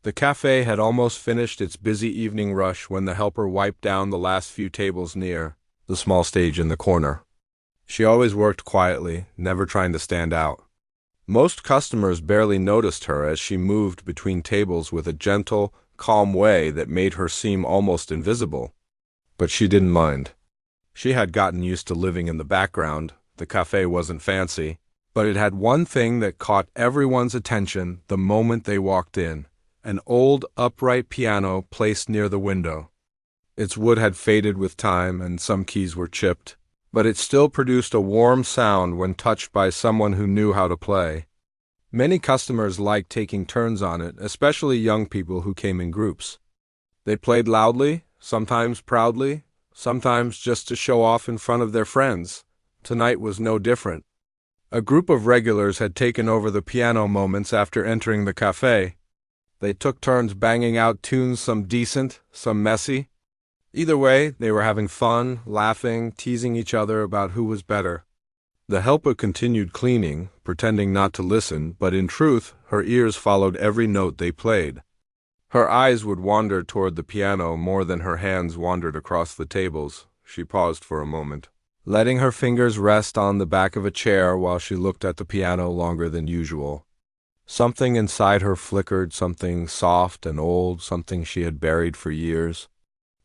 The cafe had almost finished its busy evening rush when the helper wiped down the last few tables near the small stage in the corner. She always worked quietly, never trying to stand out. Most customers barely noticed her as she moved between tables with a gentle, calm way that made her seem almost invisible. But she didn't mind. She had gotten used to living in the background. The cafe wasn't fancy, but it had one thing that caught everyone's attention the moment they walked in: an old, upright piano placed near the window. Its wood had faded with time and some keys were chipped, but it still produced a warm sound when touched by someone who knew how to play. Many customers liked taking turns on it, especially young people who came in groups. They played loudly, sometimes proudly, sometimes just to show off in front of their friends. Tonight was no different. A group of regulars had taken over the piano moments after entering the cafe. They took turns banging out tunes, some decent, some messy. Either way, they were having fun, laughing, teasing each other about who was better. The helper continued cleaning, pretending not to listen, but in truth, her ears followed every note they played. Her eyes would wander toward the piano more than her hands wandered across the tables. She paused for a moment, letting her fingers rest on the back of a chair while she looked at the piano longer than usual. Something inside her flickered, something soft and old, something she had buried for years.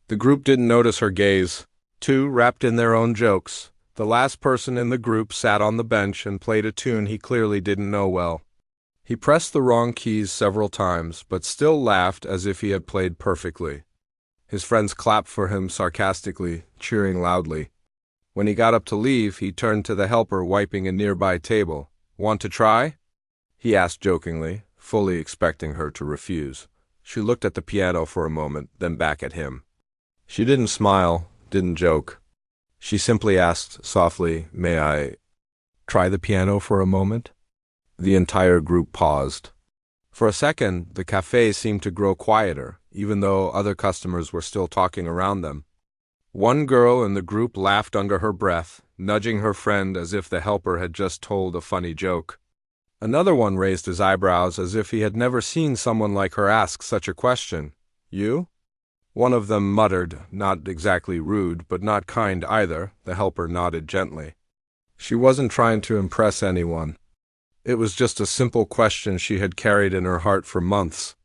The group didn't notice her gaze. Two wrapped in their own jokes. The last person in the group sat on the bench and played a tune he clearly didn't know well. He pressed the wrong keys several times, but still laughed as if he had played perfectly. His friends clapped for him sarcastically, cheering loudly. When he got up to leave, he turned to the helper wiping a nearby table. "Want to try?" he asked jokingly, fully expecting her to refuse. She looked at the piano for a moment, then back at him. She didn't smile, didn't joke. She simply asked softly, "May I try the piano for a moment?" The entire group paused. For a second, the cafe seemed to grow quieter, even though other customers were still talking around them. One girl in the group laughed under her breath, nudging her friend as if the helper had just told a funny joke. Another one raised his eyebrows as if he had never seen someone like her ask such a question. "You?" One of them muttered, not exactly rude, but not kind either. The helper nodded gently. She wasn't trying to impress anyone. It was just a simple question she had carried in her heart for months.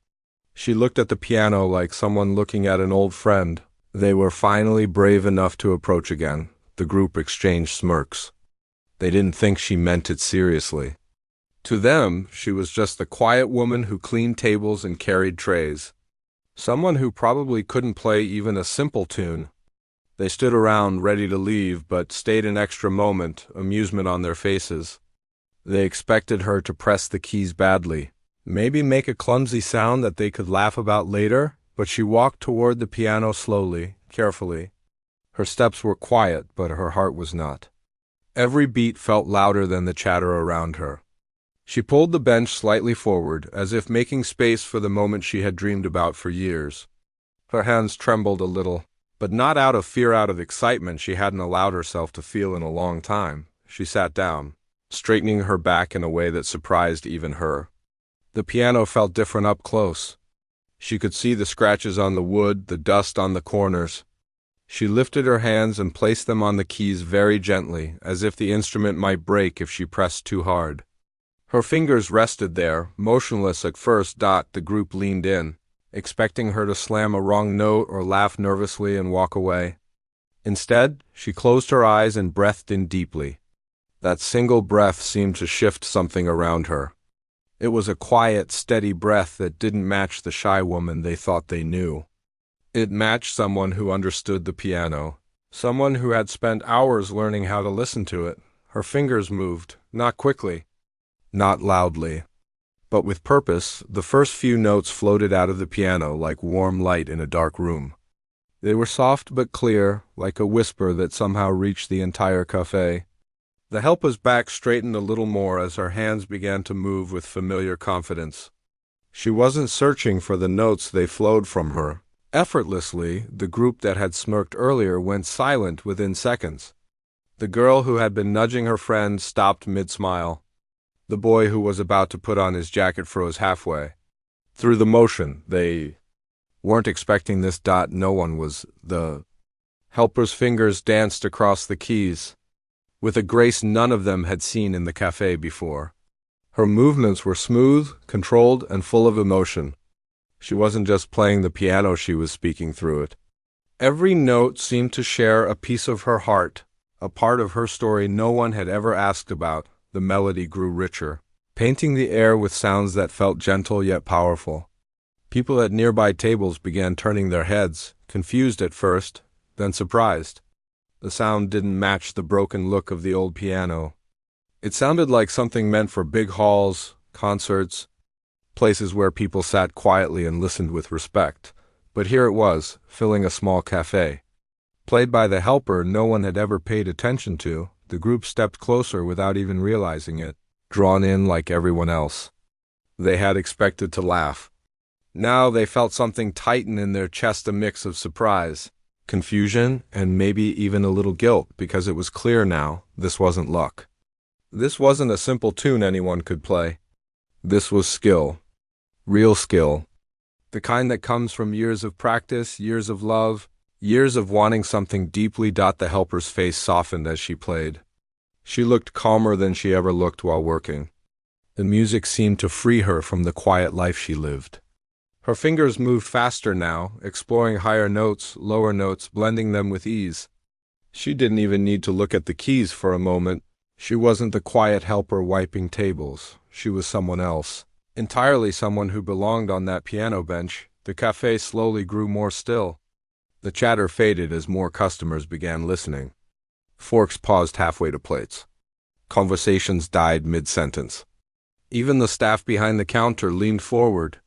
She looked at the piano like someone looking at an old friend. They were finally brave enough to approach again. The group exchanged smirks. They didn't think she meant it seriously. To them, she was just the quiet woman who cleaned tables and carried trays. Someone who probably couldn't play even a simple tune. They stood around, ready to leave, but stayed an extra moment, amusement on their faces. They expected her to press the keys badly, maybe make a clumsy sound that they could laugh about later, but she walked toward the piano slowly, carefully. Her steps were quiet, but her heart was not. Every beat felt louder than the chatter around her. She pulled the bench slightly forward, as if making space for the moment she had dreamed about for years. Her hands trembled a little, but not out of fear, out of excitement she hadn't allowed herself to feel in a long time. She sat down, straightening her back in a way that surprised even her. The piano felt different up close. She could see the scratches on the wood, the dust on the corners. She lifted her hands and placed them on the keys very gently, as if the instrument might break if she pressed too hard. Her fingers rested there, motionless at first. The group leaned in, expecting her to slam a wrong note or laugh nervously and walk away. Instead, she closed her eyes and breathed in deeply. That single breath seemed to shift something around her. It was a quiet, steady breath that didn't match the shy woman they thought they knew. It matched someone who understood the piano, someone who had spent hours learning how to listen to it. Her fingers moved, not quickly, not loudly, but with purpose. The first few notes floated out of the piano like warm light in a dark room. They were soft but clear, like a whisper that somehow reached the entire cafe. The helper's back straightened a little more as her hands began to move with familiar confidence. She wasn't searching for the notes, they flowed from her. Effortlessly, the group that had smirked earlier went silent within seconds. The girl who had been nudging her friend stopped mid-smile. The boy who was about to put on his jacket froze halfway. through the motion. They weren't expecting this. No one was. The helper's fingers danced across the keys with a grace none of them had seen in the cafe before. Her movements were smooth, controlled, and full of emotion. She wasn't just playing the piano, she was speaking through it. Every note seemed to share a piece of her heart, a part of her story no one had ever asked about. The melody grew richer, painting the air with sounds that felt gentle yet powerful. People at nearby tables began turning their heads, confused at first, then surprised. The sound didn't match the broken look of the old piano. It sounded like something meant for big halls, concerts, places where people sat quietly and listened with respect. But here it was, filling a small cafe. Played by the helper no one had ever paid attention to, the group stepped closer without even realizing it, drawn in like everyone else. They had expected to laugh. Now they felt something tighten in their chest, a mix of surprise, confusion, and maybe even a little guilt, because it was clear now this wasn't luck. This wasn't a simple tune anyone could play. This was skill. Real skill. The kind that comes from years of practice, years of love, years of wanting something deeply. The helper's face softened as she played. She looked calmer than she ever looked while working. The music seemed to free her from the quiet life she lived. Her fingers moved faster now, exploring higher notes, lower notes, blending them with ease. She didn't even need to look at the keys for a moment. She wasn't the quiet helper wiping tables. She was someone else. Entirely someone who belonged on that piano bench. The cafe slowly grew more still. The chatter faded as more customers began listening. Forks paused halfway to plates. Conversations died mid-sentence. Even the staff behind the counter leaned forward,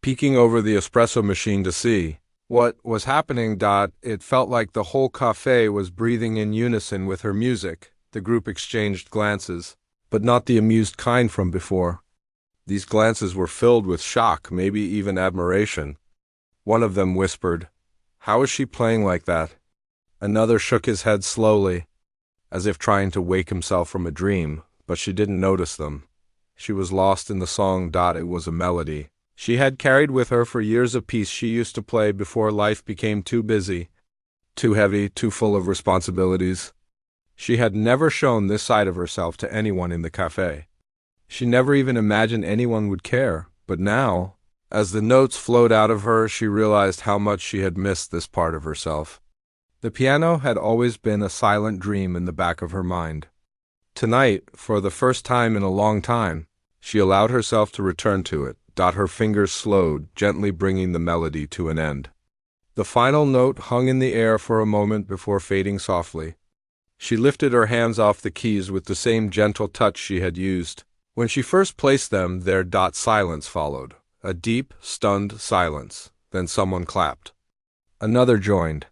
peeking over the espresso machine to see what was happening. It felt like the whole cafe was breathing in unison with her music. The group exchanged glances, but not the amused kind from before. These glances were filled with shock, maybe even admiration. One of them whispered, "How is she playing like that?" Another shook his head slowly, as if trying to wake himself from a dream, but she didn't notice them. She was lost in the song. It was a melody she had carried with her for years, a piece she used to play before life became too busy, too heavy, too full of responsibilities. She had never shown this side of herself to anyone in the cafe. She never even imagined anyone would care, but now, as the notes flowed out of her, she realized how much she had missed this part of herself. The piano had always been a silent dream in the back of her mind. Tonight, for the first time in a long time, she allowed herself to return to it. Her fingers slowed, gently bringing the melody to an end. The final note hung in the air for a moment before fading softly. She lifted her hands off the keys with the same gentle touch she had used when she first placed them there. Silence followed, a deep, stunned silence. Then someone clapped. Another joined.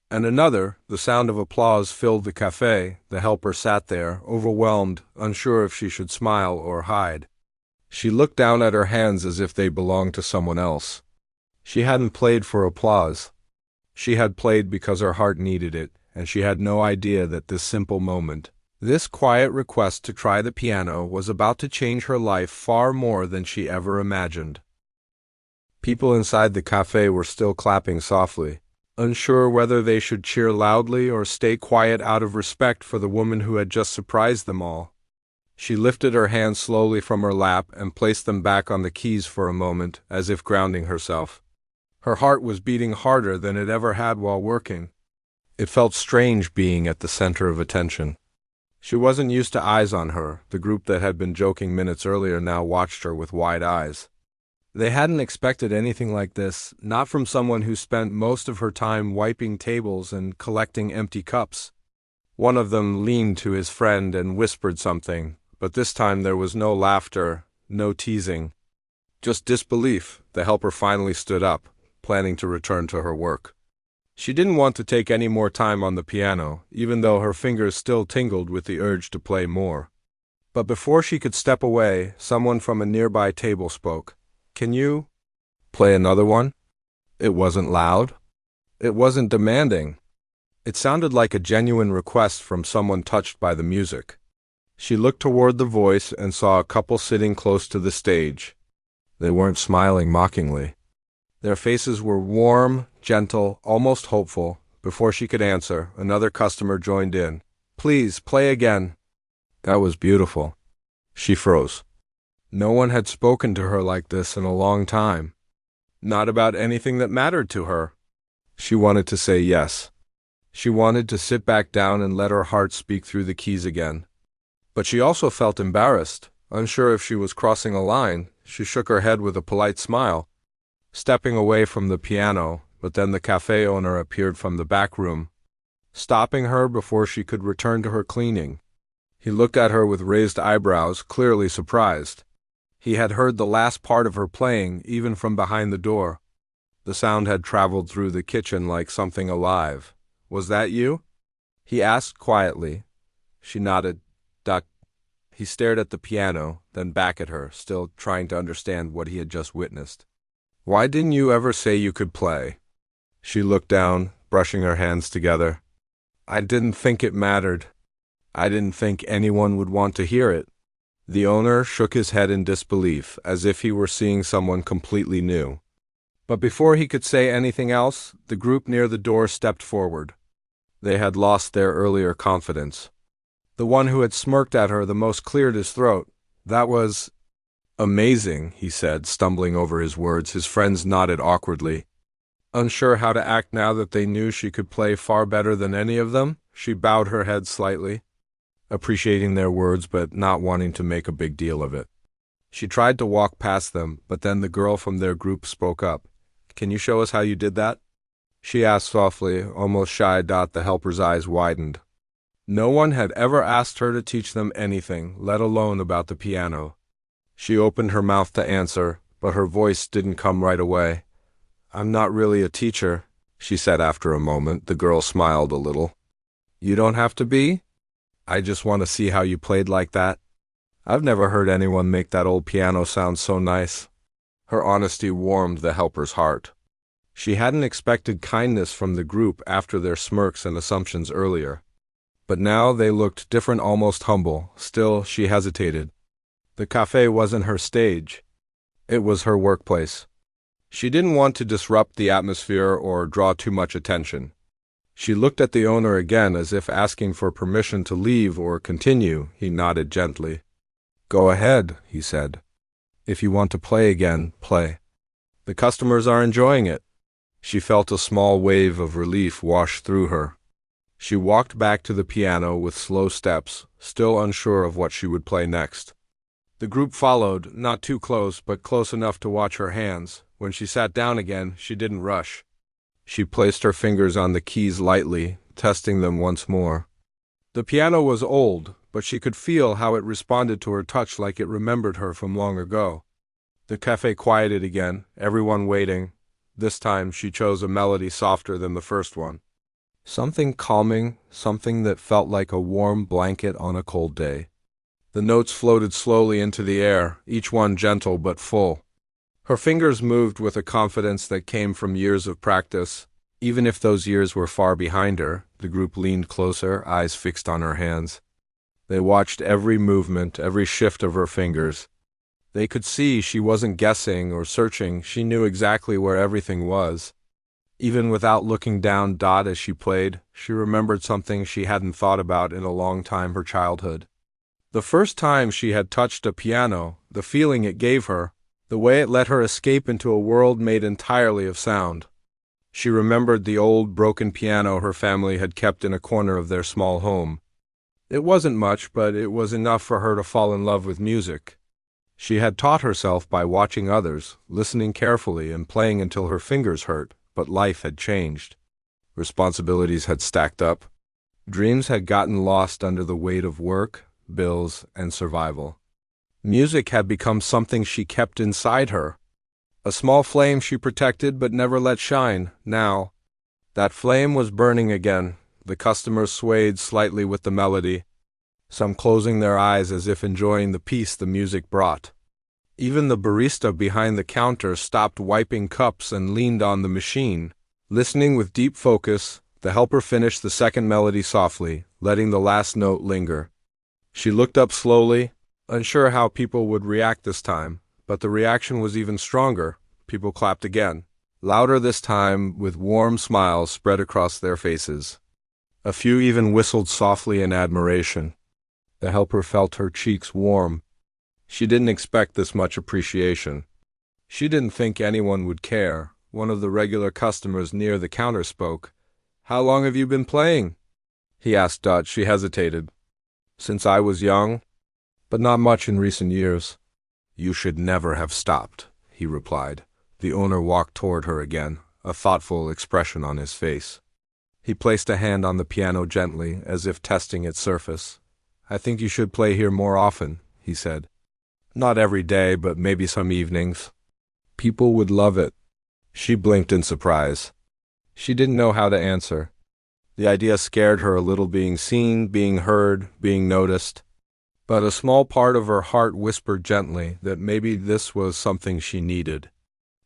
And another. The sound of applause filled the cafe. The helper sat there, overwhelmed, unsure if she should smile or hide. She looked down at her hands as if they belonged to someone else. She hadn't played for applause. She had played because her heart needed it, and she had no idea that this simple moment, this quiet request to try the piano, was about to change her life far more than she ever imagined. People inside the cafe were still clapping softly, unsure whether they should cheer loudly or stay quiet out of respect for the woman who had just surprised them all. She lifted her hands slowly from her lap and placed them back on the keys for a moment, as if grounding herself. Her heart was beating harder than it ever had while working. It felt strange being at the center of attention. She wasn't used to eyes on her. The group that had been joking minutes earlier now watched her with wide eyes. They hadn't expected anything like this, not from someone who spent most of her time wiping tables and collecting empty cups. One of them leaned to his friend and whispered something, but this time there was no laughter, no teasing, just disbelief. The helper finally stood up, planning to return to her work. She didn't want to take any more time on the piano, even though her fingers still tingled with the urge to play more. But before she could step away, someone from a nearby table spoke. "Can you play another one?" It wasn't loud. It wasn't demanding. It sounded like a genuine request from someone touched by the music. She looked toward the voice and saw a couple sitting close to the stage. They weren't smiling mockingly. Their faces were warm, gentle, almost hopeful. Before she could answer, another customer joined in. "Please, play again." That was beautiful. She froze. No one had spoken to her like this in a long time. Not about anything that mattered to her. She wanted to say yes. She wanted to sit back down and let her heart speak through the keys again. But she also felt embarrassed, unsure if she was crossing a line. She shook her head with a polite smile, stepping away from the piano, but then the cafe owner appeared from the back room, stopping her before she could return to her cleaning. He looked at her with raised eyebrows, clearly surprised. He had heard the last part of her playing, even from behind the door. The sound had traveled through the kitchen like something alive. "Was that you?" he asked quietly. She nodded. "Duck." He stared at the piano, then back at her, still trying to understand what he had just witnessed. "Why didn't you ever say you could play?" She looked down, brushing her hands together. "I didn't think it mattered. I didn't think anyone would want to hear it." The owner shook his head in disbelief, as if he were seeing someone completely new. But before he could say anything else, the group near the door stepped forward. They had lost their earlier confidence. The one who had smirked at her the most cleared his throat. "That was amazing," he said, stumbling over his words. His friends nodded awkwardly. Unsure how to act now that they knew she could play far better than any of them, she bowed her head slightly, appreciating their words but not wanting to make a big deal of it. She tried to walk past them, but then the girl from their group spoke up. "Can you show us how you did that?" she asked softly, almost shy. The helper's eyes widened. No one had ever asked her to teach them anything, let alone about the piano. She opened her mouth to answer, but her voice didn't come right away. "I'm not really a teacher," she said after a moment. The girl smiled a little. "You don't have to be. I just want to see how you played like that. I've never heard anyone make that old piano sound so nice." Her honesty warmed the helper's heart. She hadn't expected kindness from the group after their smirks and assumptions earlier. But now they looked different, almost humble. Still, she hesitated. The cafe wasn't her stage. It was her workplace. She didn't want to disrupt the atmosphere or draw too much attention. She looked at the owner again as if asking for permission to leave or continue. He nodded gently. "Go ahead," he said. "If you want to play again, play. The customers are enjoying it." She felt a small wave of relief wash through her. She walked back to the piano with slow steps, still unsure of what she would play next. The group followed, not too close, but close enough to watch her hands. When she sat down again, she didn't rush. She placed her fingers on the keys lightly, testing them once more. The piano was old, but she could feel how it responded to her touch like it remembered her from long ago. The cafe quieted again, everyone waiting. This time she chose a melody softer than the first one. Something calming, something that felt like a warm blanket on a cold day. The notes floated slowly into the air, each one gentle but full. Her fingers moved with a confidence that came from years of practice. Even if those years were far behind her, the group leaned closer, eyes fixed on her hands. They watched every movement, every shift of her fingers. They could see she wasn't guessing or searching. She knew exactly where everything was. Even without looking down as she played, she remembered something she hadn't thought about in a long time: her childhood. The first time she had touched a piano, the feeling it gave her, the way it let her escape into a world made entirely of sound. She remembered the old, broken piano her family had kept in a corner of their small home. It wasn't much, but it was enough for her to fall in love with music. She had taught herself by watching others, listening carefully and playing until her fingers hurt, but life had changed. Responsibilities had stacked up. Dreams had gotten lost under the weight of work, bills, and survival. Music had become something she kept inside her. A small flame she protected but never let shine. Now, that flame was burning again. The customers swayed slightly with the melody, some closing their eyes as if enjoying the peace the music brought. Even the barista behind the counter stopped wiping cups and leaned on the machine. Listening with deep focus, the helper finished the second melody softly, letting the last note linger. She looked up slowly, unsure how people would react this time, But the reaction was even stronger. People clapped again, louder this time, with warm smiles spread across their faces. A few even whistled softly in admiration. The helper felt her cheeks warm. She didn't expect this much appreciation. She didn't think anyone would care. One of the regular customers near the counter spoke. "How long have you been playing?" he asked Dutch. She hesitated. "Since I was young, but not much in recent years." "You should never have stopped," he replied. The owner walked toward her again, a thoughtful expression on his face. He placed a hand on the piano gently, as if testing its surface. "I think you should play here more often," he said. "Not every day, but maybe some evenings. People would love it." She blinked in surprise. She didn't know how to answer. The idea scared her a little, being seen, being heard, being noticed. But a small part of her heart whispered gently that maybe this was something she needed.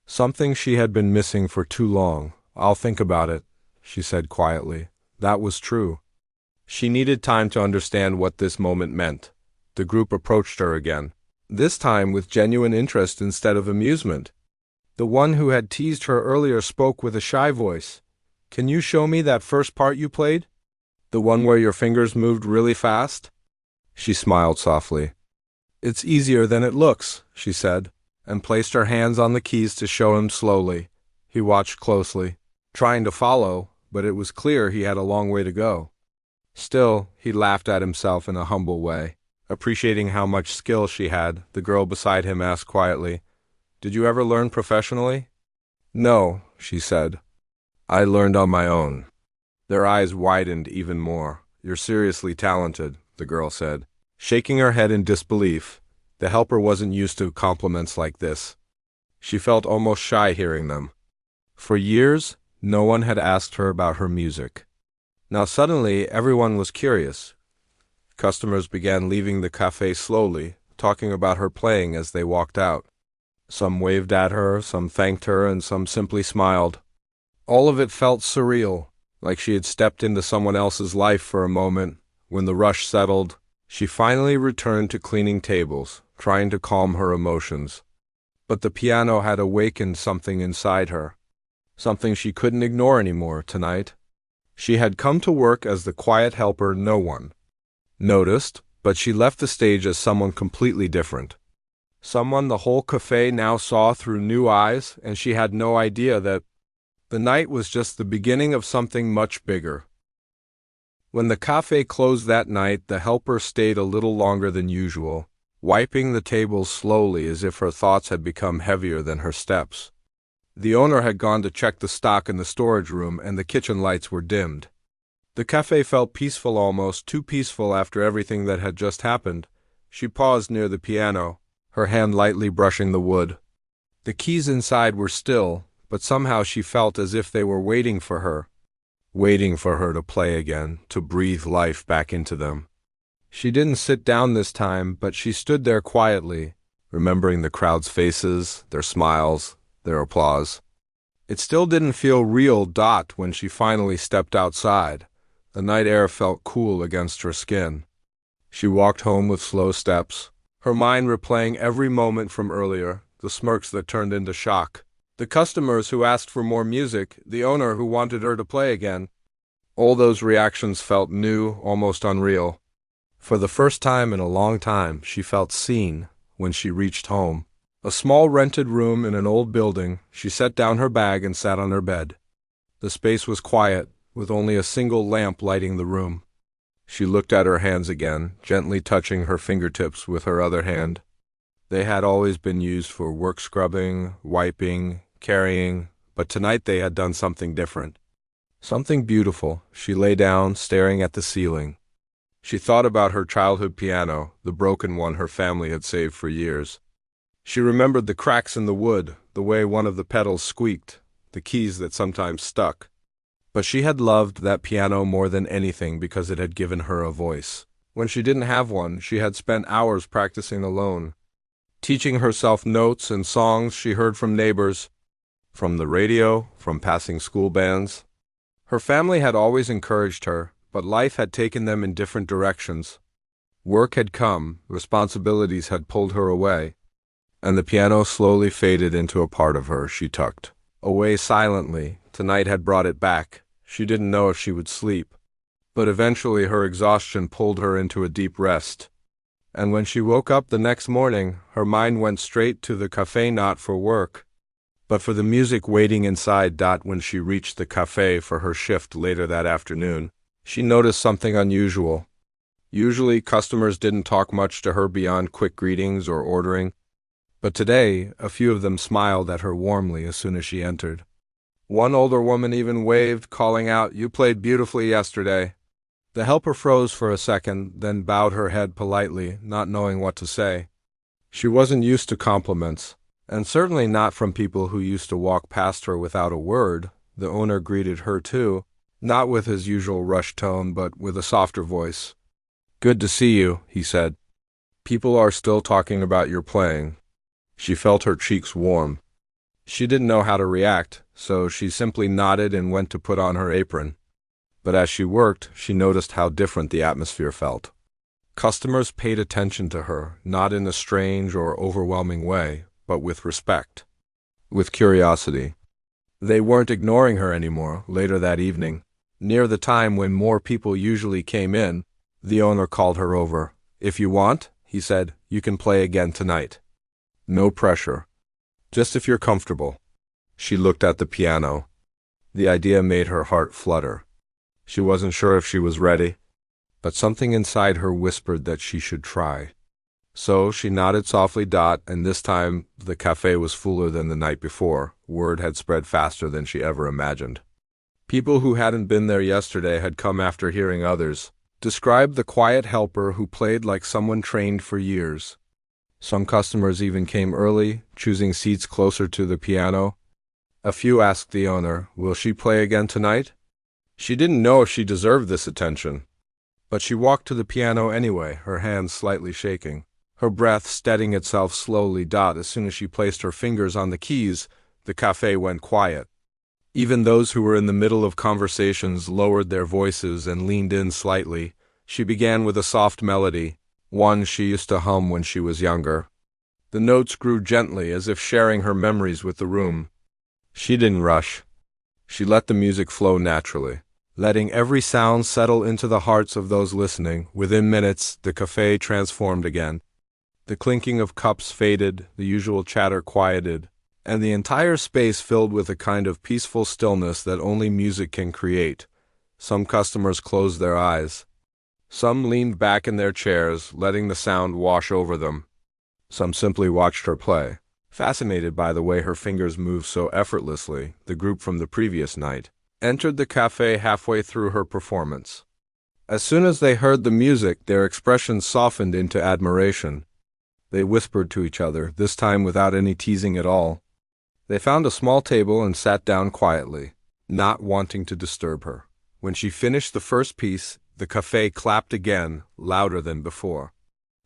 Something she had been missing for too long. "I'll think about it," she said quietly. That was true. She needed time to understand what this moment meant. The group approached her again, this time with genuine interest instead of amusement. The one who had teased her earlier spoke with a shy voice. "Can you show me that first part you played? The one where your fingers moved really fast?" She smiled softly. "It's easier than it looks," she said, and placed her hands on the keys to show him slowly. He watched closely, trying to follow, but it was clear he had a long way to go. Still, he laughed at himself in a humble way. Appreciating how much skill she had, the girl beside him asked quietly, "Did you ever learn professionally?" "No," she said. "I learned on my own." Their eyes widened even more. "You're seriously talented," the girl said, shaking her head in disbelief. The helper wasn't used to compliments like this. She felt almost shy hearing them. For years, no one had asked her about her music. Now suddenly, everyone was curious. Customers began leaving the cafe slowly, talking about her playing as they walked out. Some waved at her, some thanked her, and some simply smiled. All of it felt surreal, like she had stepped into someone else's life for a moment. When the rush settled, she finally returned to cleaning tables, trying to calm her emotions. But the piano had awakened something inside her, something she couldn't ignore anymore tonight. She had come to work as the quiet helper no one noticed, but she left the stage as someone completely different. Someone the whole cafe now saw through new eyes, and she had no idea that the night was just the beginning of something much bigger. When the cafe closed that night, the helper stayed a little longer than usual, wiping the tables slowly as if her thoughts had become heavier than her steps. The owner had gone to check the stock in the storage room, and the kitchen lights were dimmed. The cafe felt peaceful, almost too peaceful after everything that had just happened. She paused near the piano, her hand lightly brushing the wood. The keys inside were still, but somehow she felt as if they were waiting for her to play again, to breathe life back into them. She didn't sit down this time, but she stood there quietly, remembering the crowd's faces, their smiles, their applause. It still didn't feel real. When she finally stepped outside, the night air felt cool against her skin. She walked home with slow steps, her mind replaying every moment from earlier, the smirks that turned into shock, the customers who asked for more music, the owner who wanted her to play again. All those reactions felt new, almost unreal. For the first time in a long time, she felt seen when she reached home. A small rented room in an old building. She set down her bag and sat on her bed. The space was quiet, with only a single lamp lighting the room. She looked at her hands again, gently touching her fingertips with her other hand. They had always been used for work scrubbing, wiping, carrying, but tonight they had done something different. Something beautiful. She lay down, staring at the ceiling. She thought about her childhood piano, the broken one her family had saved for years. She remembered the cracks in the wood, the way one of the pedals squeaked, the keys that sometimes stuck. But she had loved that piano more than anything because it had given her a voice. When she didn't have one, she had spent hours practicing alone, teaching herself notes and songs she heard from neighbors, from the radio, from passing school bands. Her family had always encouraged her, but life had taken them in different directions. Work had come, responsibilities had pulled her away. and the piano slowly faded into a part of her she tucked away silently. Tonight had brought it back. She didn't know if she would sleep, but eventually her exhaustion pulled her into a deep rest. And when she woke up the next morning, her mind went straight to the cafe, not for work, but for the music waiting inside. When she reached the cafe for her shift later that afternoon, she noticed something unusual. Usually, customers didn't talk much to her beyond quick greetings or ordering, but today, a few of them smiled at her warmly as soon as she entered. One older woman even waved, calling out, "You played beautifully yesterday." The helper froze for a second, then bowed her head politely, not knowing what to say. She wasn't used to compliments, and certainly not from people who used to walk past her without a word. The owner greeted her too, not with his usual rushed tone, but with a softer voice. "Good to see you," he said. "People are still talking about your playing." She felt her cheeks warm. She didn't know how to react, so she simply nodded and went to put on her apron. But as she worked, she noticed how different the atmosphere felt. Customers paid attention to her, not in a strange or overwhelming way, but with respect, with curiosity. They weren't ignoring her anymore. Later that evening, near the time when more people usually came in, the owner called her over. "If you want," he said, "you can play again tonight. No pressure. Just if you're comfortable." She looked at the piano. The idea made her heart flutter. She wasn't sure if she was ready, but something inside her whispered that she should try. So she nodded softly. And this time the cafe was fuller than the night before. Word had spread faster than she ever imagined. People who hadn't been there yesterday had come after hearing others describe the quiet helper who played like someone trained for years. Some customers even came early, choosing seats closer to the piano. A few asked the owner, "Will she play again tonight?" She didn't know if she deserved this attention, but she walked to the piano anyway, her hands slightly shaking, her breath steadying itself slowly. As soon as she placed her fingers on the keys, the cafe went quiet. Even those who were in the middle of conversations lowered their voices and leaned in slightly. She began with a soft melody, one she used to hum when she was younger. The notes grew gently, as if sharing her memories with the room. She didn't rush. She let the music flow naturally, letting every sound settle into the hearts of those listening. Within minutes, the cafe transformed again. The clinking of cups faded, the usual chatter quieted, and the entire space filled with a kind of peaceful stillness that only music can create. Some customers closed their eyes. Some leaned back in their chairs, letting the sound wash over them. Some simply watched her play, fascinated by the way her fingers moved so effortlessly. The group from the previous night entered the cafe halfway through her performance. As soon as they heard the music, their expressions softened into admiration. They whispered to each other, this time without any teasing at all. They found a small table and sat down quietly, not wanting to disturb her. When she finished the first piece, the cafe clapped again, louder than before.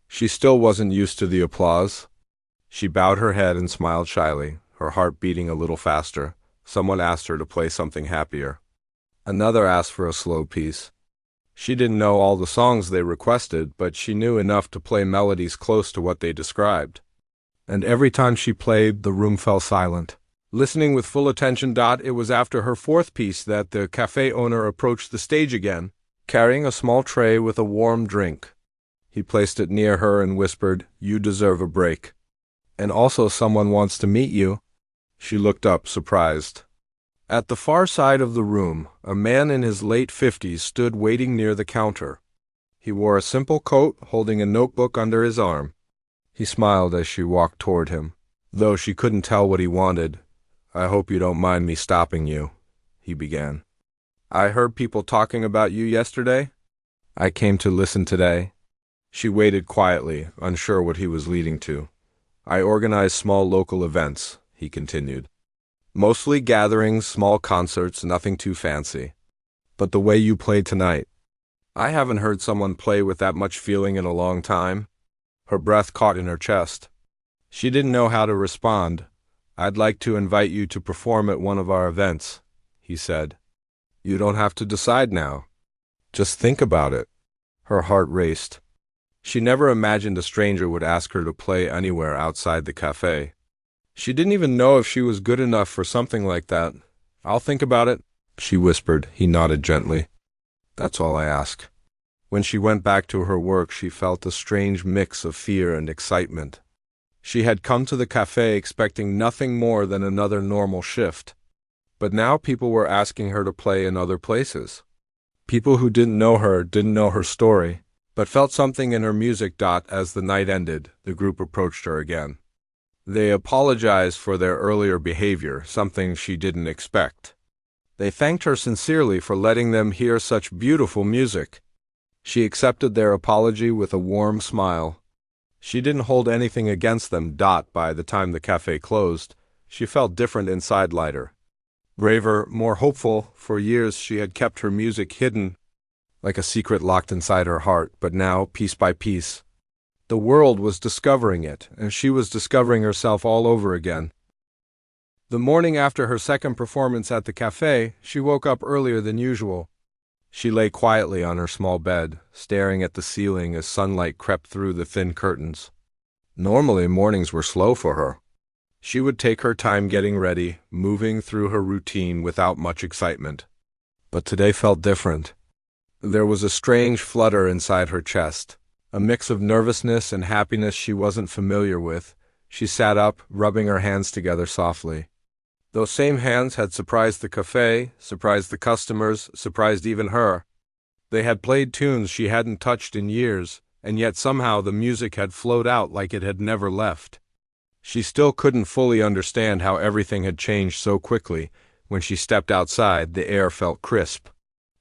She still wasn't used to the applause. She bowed her head and smiled shyly, her heart beating a little faster. Someone asked her to play something happier. Another asked for a slow piece. She didn't know all the songs they requested, but she knew enough to play melodies close to what they described. And every time she played, the room fell silent, listening with full attention. It was after her fourth piece that the cafe owner approached the stage again, carrying a small tray with a warm drink. He placed it near her and whispered, "You deserve a break. And also someone wants to meet you." She looked up, surprised. At the far side of the room, a man in his late 50s stood waiting near the counter. He wore a simple coat, holding a notebook under his arm. He smiled as she walked toward him, though she couldn't tell what he wanted. "I hope you don't mind me stopping you," he began. "I heard people talking about you yesterday. I came to listen today." She waited quietly, unsure what he was leading to. "I organize small local events," he continued. "Mostly gatherings, small concerts, nothing too fancy. But the way you played tonight, I haven't heard someone play with that much feeling in a long time." Her breath caught in her chest. She didn't know how to respond. "I'd like to invite you to perform at one of our events," he said. "You don't have to decide now. Just think about it." Her heart raced. She never imagined a stranger would ask her to play anywhere outside the cafe. She didn't even know if she was good enough for something like that. "I'll think about it," she whispered. He nodded gently. "That's all I ask." When she went back to her work, she felt a strange mix of fear and excitement. She had come to the cafe expecting nothing more than another normal shift. But now people were asking her to play in other places. People who didn't know her story, but felt something in her music. As the night ended, the group approached her again. They apologized for their earlier behavior, something she didn't expect. They thanked her sincerely for letting them hear such beautiful music. She accepted their apology with a warm smile. She didn't hold anything against them. By the time the cafe closed, she felt different inside, lighter, braver, more hopeful. For years she had kept her music hidden, like a secret locked inside her heart, but now, piece by piece, the world was discovering it, and she was discovering herself all over again. The morning after her second performance at the cafe, she woke up earlier than usual. She lay quietly on her small bed, staring at the ceiling as sunlight crept through the thin curtains. Normally, mornings were slow for her. She would take her time getting ready, moving through her routine without much excitement. But today felt different. There was a strange flutter inside her chest, a mix of nervousness and happiness she wasn't familiar with. She sat up, rubbing her hands together softly. Those same hands had surprised the cafe, surprised the customers, surprised even her. They had played tunes she hadn't touched in years, and yet somehow the music had flowed out like it had never left. She still couldn't fully understand how everything had changed so quickly. When she stepped outside, the air felt crisp.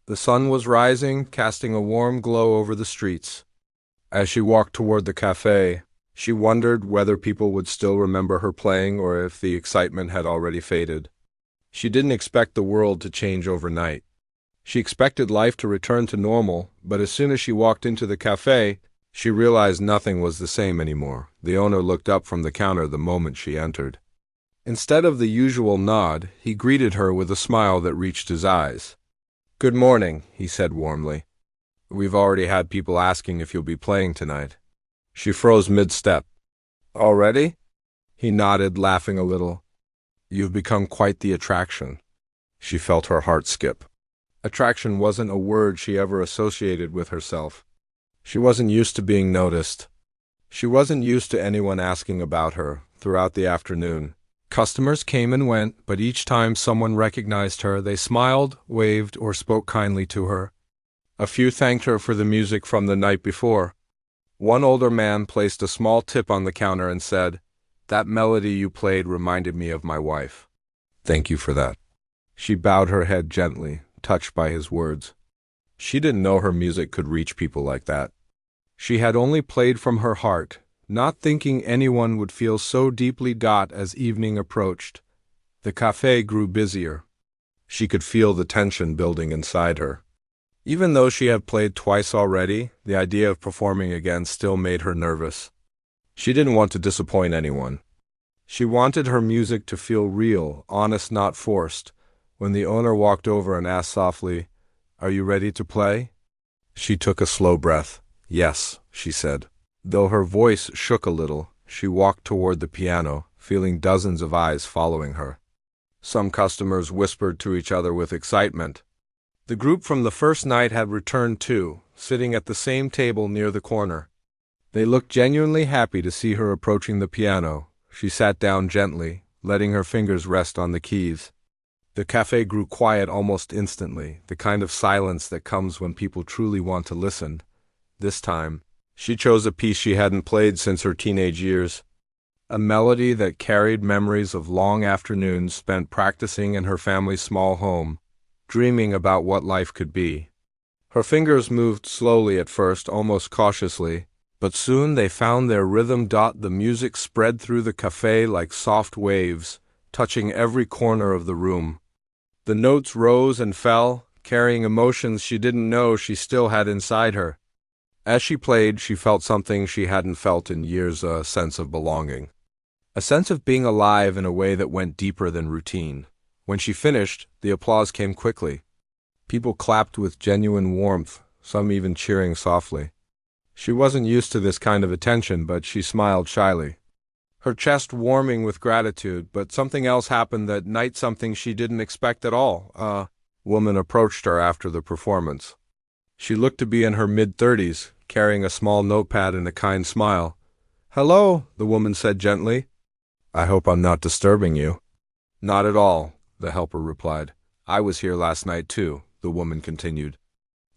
The sun was rising, casting a warm glow over the streets. As she walked toward the cafe, she wondered whether people would still remember her playing or if the excitement had already faded. She didn't expect the world to change overnight. She expected life to return to normal, but as soon as she walked into the cafe, she realized nothing was the same anymore. The owner looked up from the counter the moment she entered. Instead of the usual nod, he greeted her with a smile that reached his eyes. "Good morning," he said warmly. "We've already had people asking if you'll be playing tonight." She froze mid-step. "Already?" He nodded, laughing a little. "You've become quite the attraction." She felt her heart skip. Attraction wasn't a word she ever associated with herself. She wasn't used to being noticed. She wasn't used to anyone asking about her. Throughout the afternoon, customers came and went, but each time someone recognized her, they smiled, waved, or spoke kindly to her. A few thanked her for the music from the night before. One older man placed a small tip on the counter and said, "That melody you played reminded me of my wife. Thank you for that." She bowed her head gently, touched by his words. She didn't know her music could reach people like that. She had only played from her heart, not thinking anyone would feel so deeply. As evening approached, the cafe grew busier. She could feel the tension building inside her. Even though she had played twice already, the idea of performing again still made her nervous. She didn't want to disappoint anyone. She wanted her music to feel real, honest, not forced. When the owner walked over and asked softly, "Are you ready to play?" She took a slow breath. "Yes," she said. Though her voice shook a little, she walked toward the piano, feeling dozens of eyes following her. Some customers whispered to each other with excitement. The group from the first night had returned too, sitting at the same table near the corner. They looked genuinely happy to see her approaching the piano. She sat down gently, letting her fingers rest on the keys. The cafe grew quiet almost instantly, the kind of silence that comes when people truly want to listen. This time, she chose a piece she hadn't played since her teenage years. A melody that carried memories of long afternoons spent practicing in her family's small home, dreaming about what life could be. Her fingers moved slowly at first, almost cautiously, but soon they found their rhythm. The music spread through the cafe like soft waves, touching every corner of the room. The notes rose and fell, carrying emotions she didn't know she still had inside her. As she played, she felt something she hadn't felt in years, a sense of belonging. A sense of being alive in a way that went deeper than routine. When she finished, the applause came quickly. People clapped with genuine warmth, some even cheering softly. She wasn't used to this kind of attention, but she smiled shyly, her chest warming with gratitude. But something else happened that night, something she didn't expect at all. A woman approached her after the performance. She looked to be in her mid-30s, carrying a small notepad and a kind smile. "Hello," the woman said gently. "I hope I'm not disturbing you." "Not at all," the helper replied. "I was here last night too," the woman continued.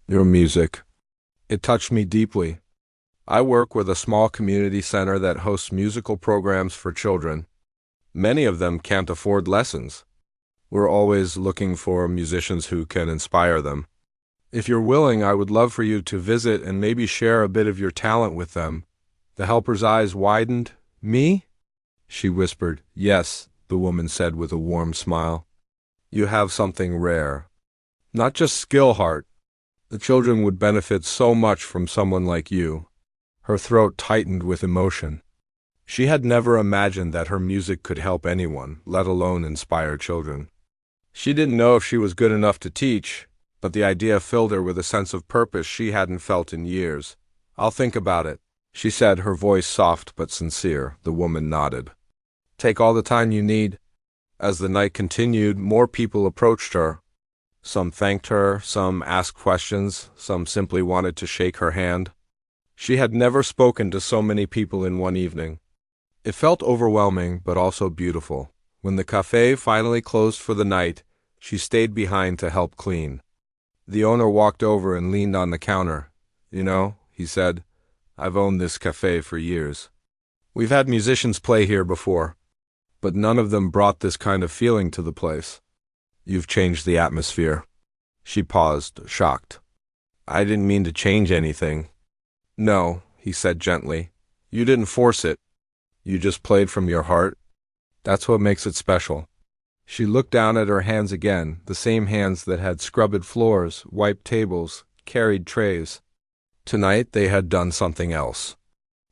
"Your music. It touched me deeply. I work with a small community center that hosts musical programs for children. Many of them can't afford lessons. We're always looking for musicians who can inspire them. If you're willing, I would love for you to visit and maybe share a bit of your talent with them." The helper's eyes widened. "Me?" she whispered. "Yes," the woman said with a warm smile. "You have something rare. Not just skill, heart. The children would benefit so much from someone like you." Her throat tightened with emotion. She had never imagined that her music could help anyone, let alone inspire children. She didn't know if she was good enough to teach, but the idea filled her with a sense of purpose she hadn't felt in years. "I'll think about it," she said, her voice soft but sincere. The woman nodded. "Take all the time you need." As the night continued, more people approached her. Some thanked her, some asked questions, some simply wanted to shake her hand. She had never spoken to so many people in one evening. It felt overwhelming, but also beautiful. When the cafe finally closed for the night, she stayed behind to help clean. The owner walked over and leaned on the counter. "You know," he said, "I've owned this cafe for years. We've had musicians play here before, but none of them brought this kind of feeling to the place. You've changed the atmosphere." She paused, shocked. "I didn't mean to change anything." "No," he said gently. "You didn't force it. You just played from your heart. That's what makes it special." She looked down at her hands again, the same hands that had scrubbed floors, wiped tables, carried trays. Tonight they had done something else.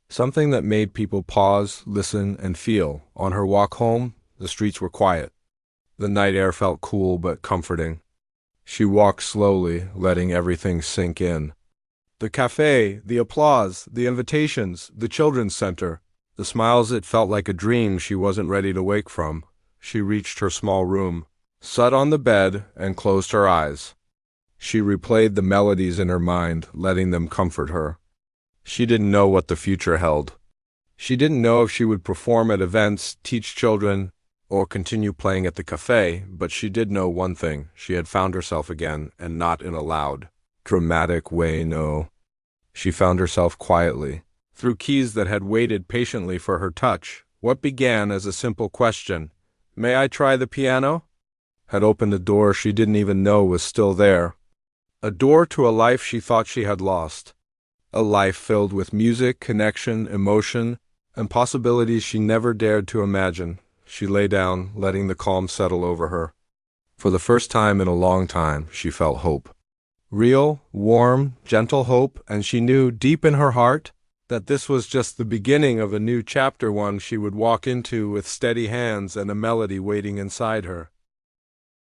Something that made people pause, listen, and feel. On her walk home, the streets were quiet. The night air felt cool but comforting. She walked slowly, letting everything sink in. The cafe, the applause, the invitations, the children's center, the smiles. It felt like a dream she wasn't ready to wake from. She reached her small room, sat on the bed, and closed her eyes. She replayed the melodies in her mind, letting them comfort her. She didn't know what the future held. She didn't know if she would perform at events, teach children, or continue playing at the cafe, but she did know one thing. She had found herself again, and not in a loud, dramatic way, no. She found herself quietly, through keys that had waited patiently for her touch. What began as a simple question, "May I try the piano?" had opened a door she didn't even know was still there. A door to a life she thought she had lost. A life filled with music, connection, emotion, and possibilities she never dared to imagine. She lay down, letting the calm settle over her. For the first time in a long time, she felt hope. Real, warm, gentle hope, and she knew deep in her heart that this was just the beginning of a new chapter, one she would walk into with steady hands and a melody waiting inside her.